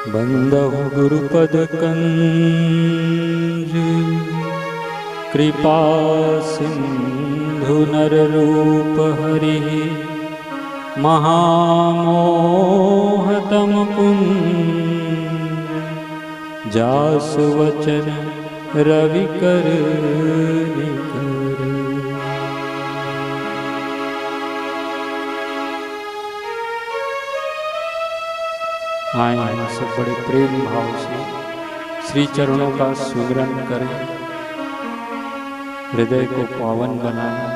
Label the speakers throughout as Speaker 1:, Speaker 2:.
Speaker 1: बंदहु गुरुपद कंज कृपा सिंधु नर रूप हरि महामोहतम पुंज जासु वचन रवि कर आए हम सब बड़े प्रेम भाव से श्री चरणों का सुमिरन करें, हृदय को पावन बनाएं।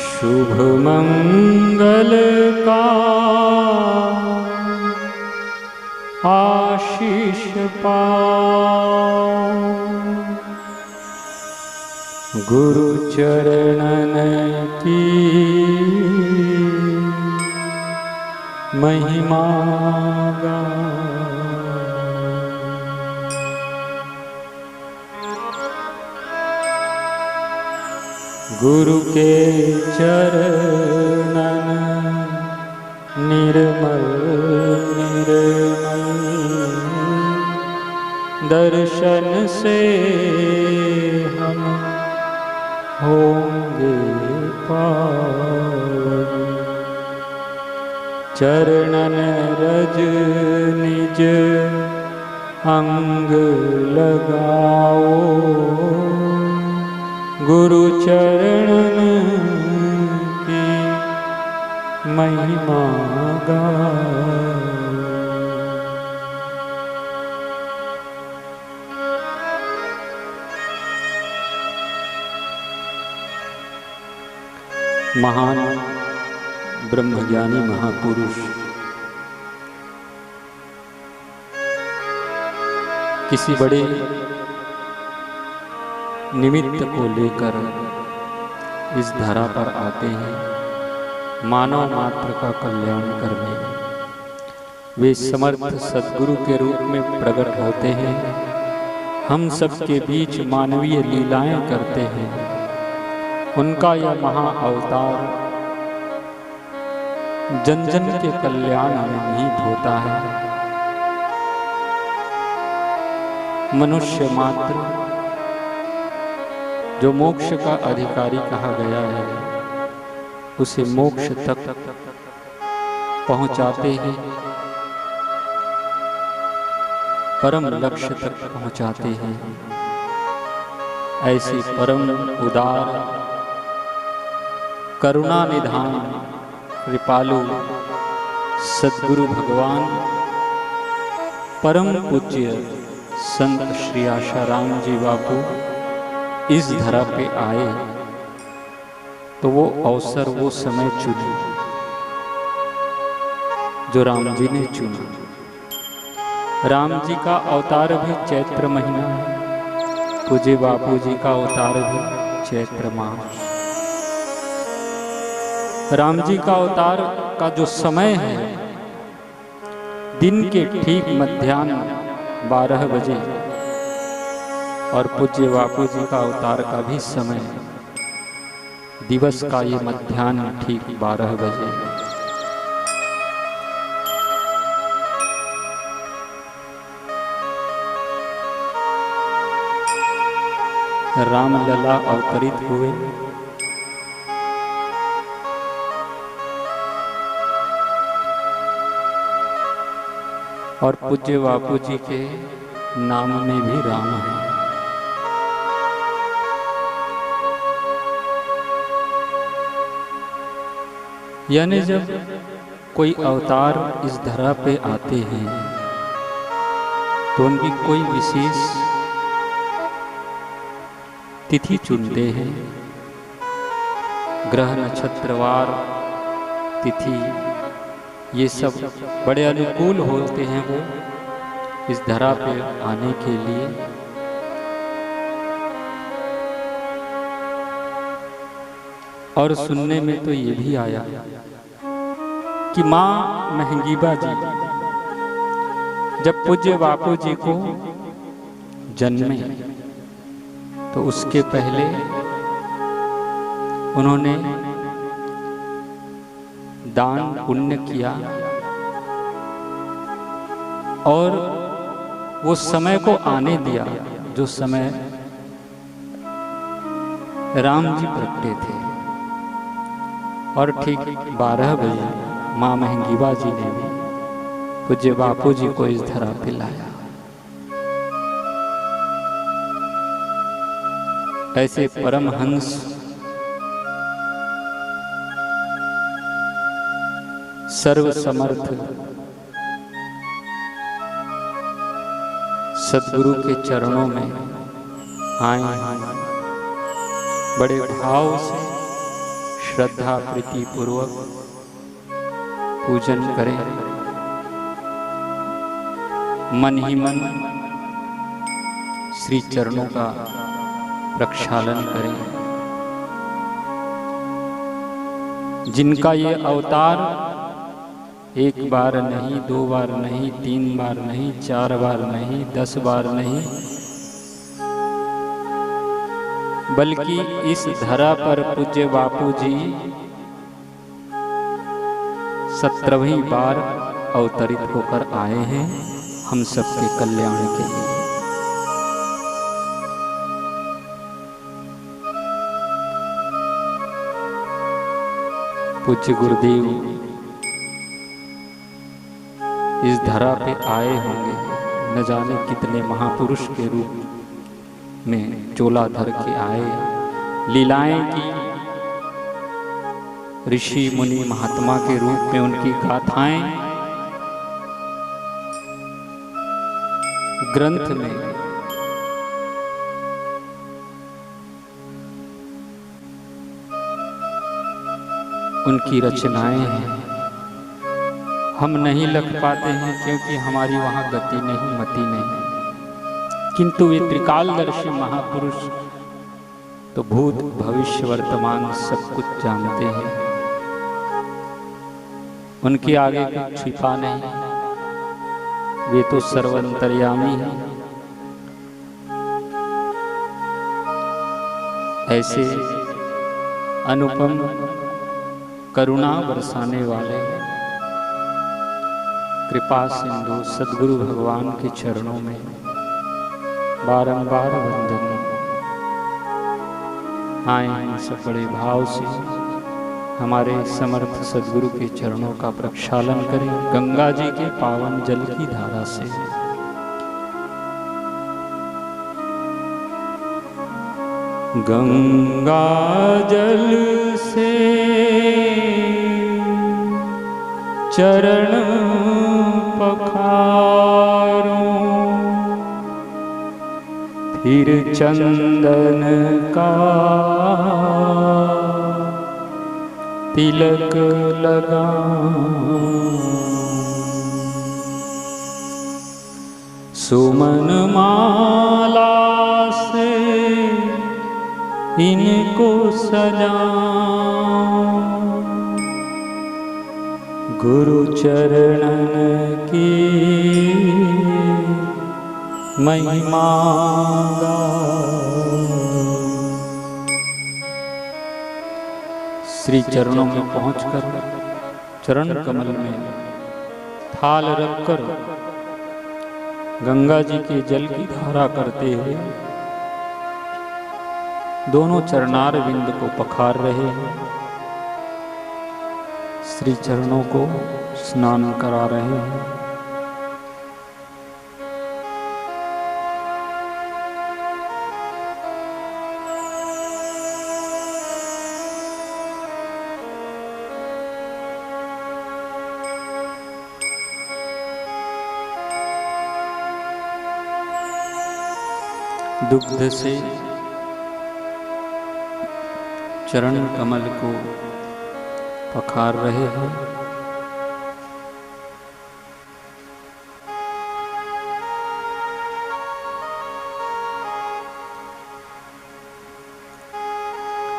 Speaker 1: शुभ मंगल का आशीष पाओ, गुरु चरणन की महिमा गाओ। गुरु के चरणन निर्मल निर्मल दर्शन से हम होंगे पावन। चरणन रज निज अंग लगाओ, गुरु चरणन की महिमा गाओ। महान ब्रह्मज्ञानी महापुरुष किसी बड़े निमित्त को लेकर इस धरा पर आते हैं, मानव मात्र का कल्याण करने। वे समर्थ सद्गुरु के रूप में प्रकट होते हैं, हम सबके बीच मानवीय लीलाएं करते हैं। उनका यह महा अवतार जन जन के कल्याण में निहित होता है। मनुष्य मात्र जो मोक्ष का अधिकारी कहा गया है, उसे मोक्ष तक पहुंचाते हैं, परम लक्ष्य तक पहुंचाते हैं। ऐसी परम उदार करुणा निधान कृपालु सद्गुरु भगवान परम पूज्य संत श्री आशाराम जी बापू इस धरा पे आए तो वो अवसर, वो समय चुने जो राम जी ने चुना। राम जी का अवतार भी चैत्र महीना है, पूज्य बापू जी का अवतार भी चैत्र मास। राम जी का अवतार का जो समय है, दिन के ठीक मध्याह्न 12 बजे, और पूज्य बापू जी का अवतार का भी समय दिवस का ये मध्याह्न ठीक 12 बजे। रामलला अवतरित हुए, और पूज्य बापू जी के नाम में भी राम है। यानी जब कोई अवतार इस धरा पे आते हैं तो उनकी कोई विशेष तिथि चुनते हैं। ग्रह नक्षत्रवार तिथि ये सब बड़े अनुकूल होते हैं वो इस धरा पे आने के लिए। और सुनने में तो ये भी आया कि माँ महंगीबा जी जब पूज्य बापू जी को जन्मे तो उसके पहले उन्होंने दान पुण्य किया और वो समय को आने दिया जो समय राम जी प्रगटे थे। और ठीक 12 बजे माँ महंगीबा जी ने भी पूज्य बापू जी को इस धरा पे लाया। ऐसे परमहंस सर्वसमर्थ सद्गुरु के चरणों में आए हैं। बड़े भाव से श्रद्धा प्रीति पूर्वक पूजन करें, मन ही मन श्री चरणों का प्रक्षालन करें। जिनका ये अवतार एक बार नहीं, 2 बार नहीं, 3 बार नहीं, 4 बार नहीं, 10 बार नहीं, बल्कि इस धरा पर पूज्य बापू जी 17वीं बार अवतरित होकर आए हैं हम सबके कल्याण के लिए। पूज्य गुरुदेव इस धरा पे आए होंगे, न जाने कितने महापुरुष के रूप में चोला धर के आए, लीलाएं की, ऋषि मुनि महात्मा के रूप में उनकी गाथाएं ग्रंथ में उनकी रचनाएं हैं। हम नहीं लख पाते हैं क्योंकि हमारी वहां गति नहीं, मति नहीं, किंतु वे त्रिकालदर्शी महापुरुष तो भूत भविष्य वर्तमान सब कुछ जानते हैं। उनके आगे कुछ छिपा नहीं, वे तो सर्वंतर्यामी हैं। ऐसे अनुपम करुणा बरसाने वाले कृपा सिंधु सद्गुरु भगवान के चरणों में बारंबार वंदन। आए हैं सब बड़े भाव से हमारे समर्थ सद्गुरु के चरणों का प्रक्षालन करें गंगा जी के पावन जल की धारा से। गंगा जल से चरण पखारो, फिर चंदन का तिलक लगाऊं, सुमन माला से इनको सजाऊं, गुरु चरणन की महिमा गाऊं। श्री चरणों में पहुंचकर चरण कमल में थाल रखकर गंगा जी के जल की धारा करते हुए दोनों चरणार बिंद को पखार रहे हैं, श्री चरणों को स्नान करा रहे हैं। दुग्ध से चरण कमल को पखार रहे हैं।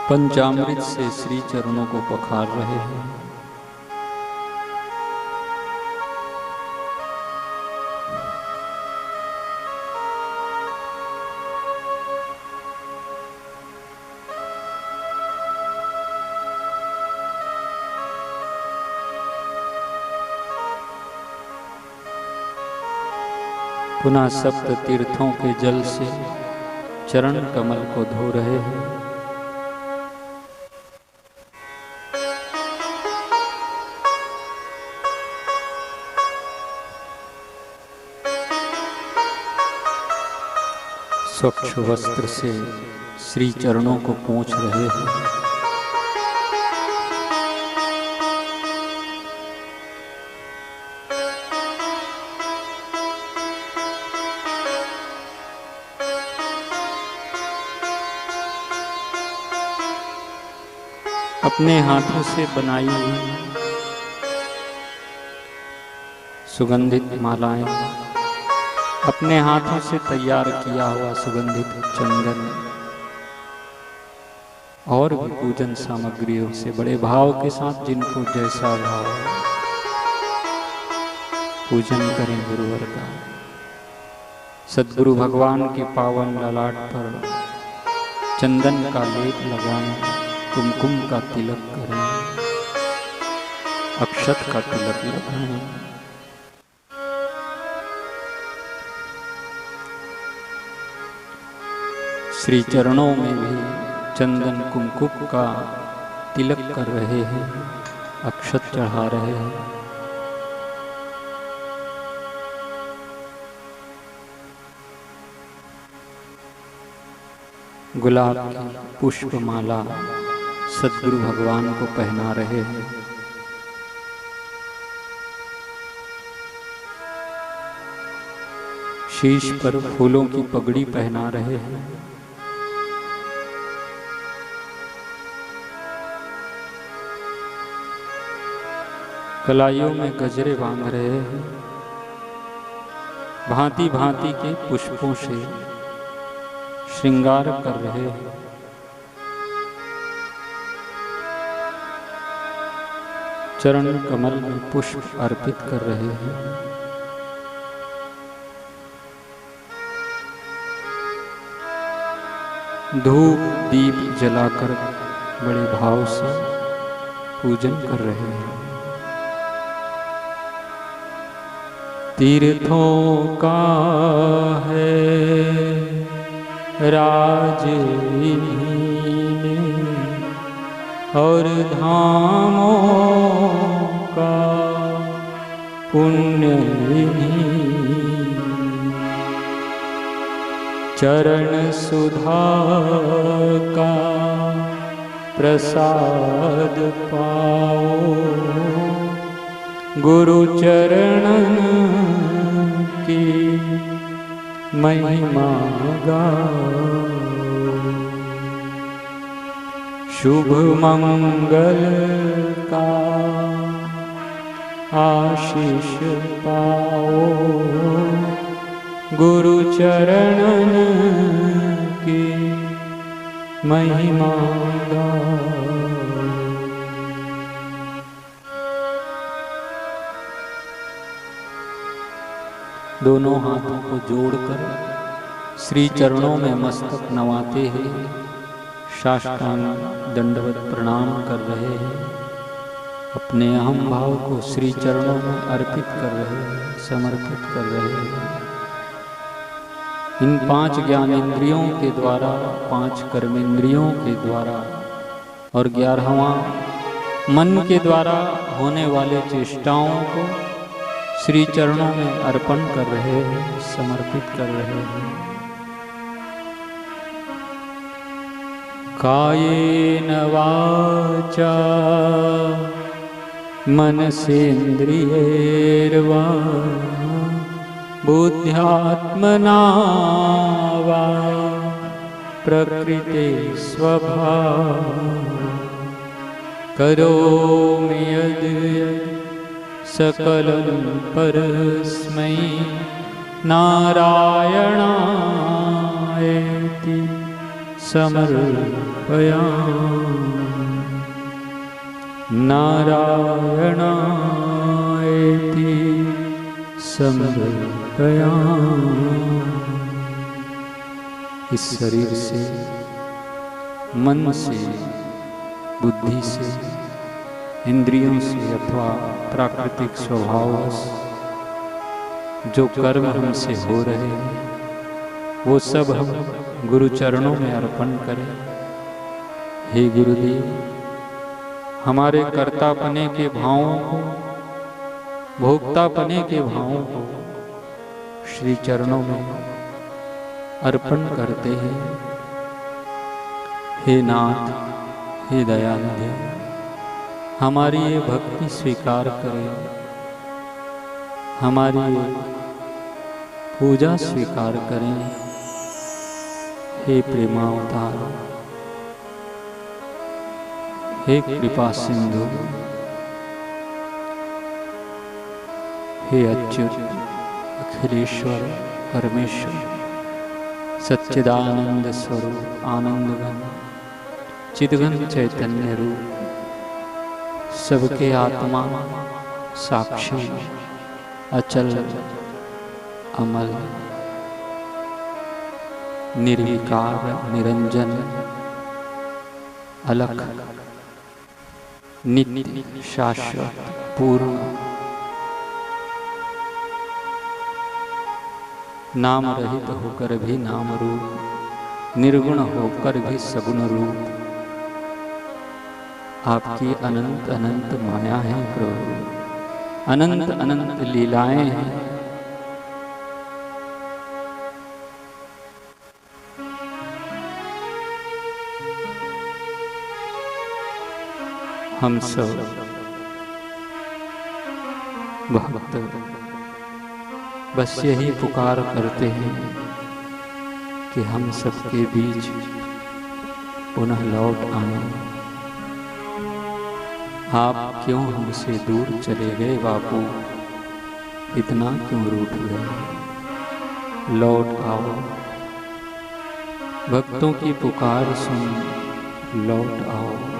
Speaker 1: पंचामृत से श्री चरणों को पखार रहे हैं। पुनः सप्त तीर्थों के जल से चरण कमल को धो रहे हैं। स्वच्छ वस्त्र से श्री चरणों को पोंछ रहे हैं। अपने हाथों से बनाई हुई सुगंधित मालाएं, अपने हाथों से तैयार किया हुआ सुगंधित चंदन और भी पूजन सामग्रियों से बड़े भाव के साथ जिनको जैसा भाव पूजन करें गुरुवर का। सद्गुरु भगवान के पावन ललाट पर चंदन का लेप लगाएं, कुमकुम का तिलक करें, अक्षत का तिलक लगाएं। श्री चरणों में भी चंदन कुमकुम का तिलक कर रहे हैं, अक्षत चढ़ा रहे हैं। गुलाब की पुष्पमाला सद्गुरु भगवान को पहना रहे हैं। शीश पर फूलों की पगड़ी पहना रहे हैं। कलाइयों में गजरे बांध रहे हैं। भांति भांति के पुष्पों से श्रृंगार कर रहे हैं। चरण कमल में पुष्प अर्पित कर रहे हैं। धूप दीप जलाकर बड़े भाव से पूजन कर रहे हैं। तीर्थों का है राज इन्हीं और धामों का पुण्य इन्हीं। चरण सुधा का प्रसाद पाओ, गुरु चरणन की महिमा गाओ। शुभ मंगल का आशीष पाओ, गुरु चरणन की महिमा गाओ। दोनों हाथों को जोड़कर श्री चरणों में मस्तक नवाते हैं, साष्टांग दंडवत प्रणाम कर रहे हैं। अपने अहम भाव को श्री चरणों में अर्पित कर रहे हैं, समर्पित कर रहे हैं। इन 5 ज्ञानेंद्रियों के द्वारा, 5 कर्मेंद्रियों के द्वारा और 11वां मन के द्वारा होने वाले चेष्टाओं को श्री चरणों में अर्पण कर रहे हैं, समर्पित कर रहे हैं। कायेन वाचा मनसेन्द्रियैर्वा बुद्ध्यात्मना वा प्रकृते स्वभावात् करोमि यद्यत् सकलं परस्मै नारायणायेति समर्पयामि। नारायणायेति समर्पयामि। इस शरीर से, मन से, बुद्धि से, इंद्रियों से अथवा प्राकृतिक स्वभाव जो कर्म हमसे हो रहे हैं वो सब हम गुरु चरणों में अर्पण करें। हे गुरुदेव, हमारे कर्तापने के भावों को, भोक्तापने के भावों को श्री चरणों में अर्पण करते हैं। हे नाथ, हे दयानिधि, हमारी ये भक्ति स्वीकार करें, हमारी ये पूजा स्वीकार करें। हे प्रेमावतार, हे कृपा सिंधु, हे अच्युत अखिलेश्वर परमेश्वर, सच्चिदानंद स्वरूप आनंदघन चिदघन चैतन्य रूप, सबके आत्मा साक्षी अचल अमल निर्विकार निरंजन अलख नित्य शाश्वत पूर्ण, नाम रहित होकर भी नाम रूप, निर्गुण होकर भी सगुण रूप, आपकी अनंत अनंत माया है प्रभु, अनंत अनंत लीलाएं हैं। हम सब भक्त बस यही पुकार करते हैं कि हम सबके बीच पुनः लौट आए। आप क्यों हमसे दूर चले गए बापू, इतना क्यों रूठ गए? लौट आओ, भक्तों की पुकार सुन लौट आओ।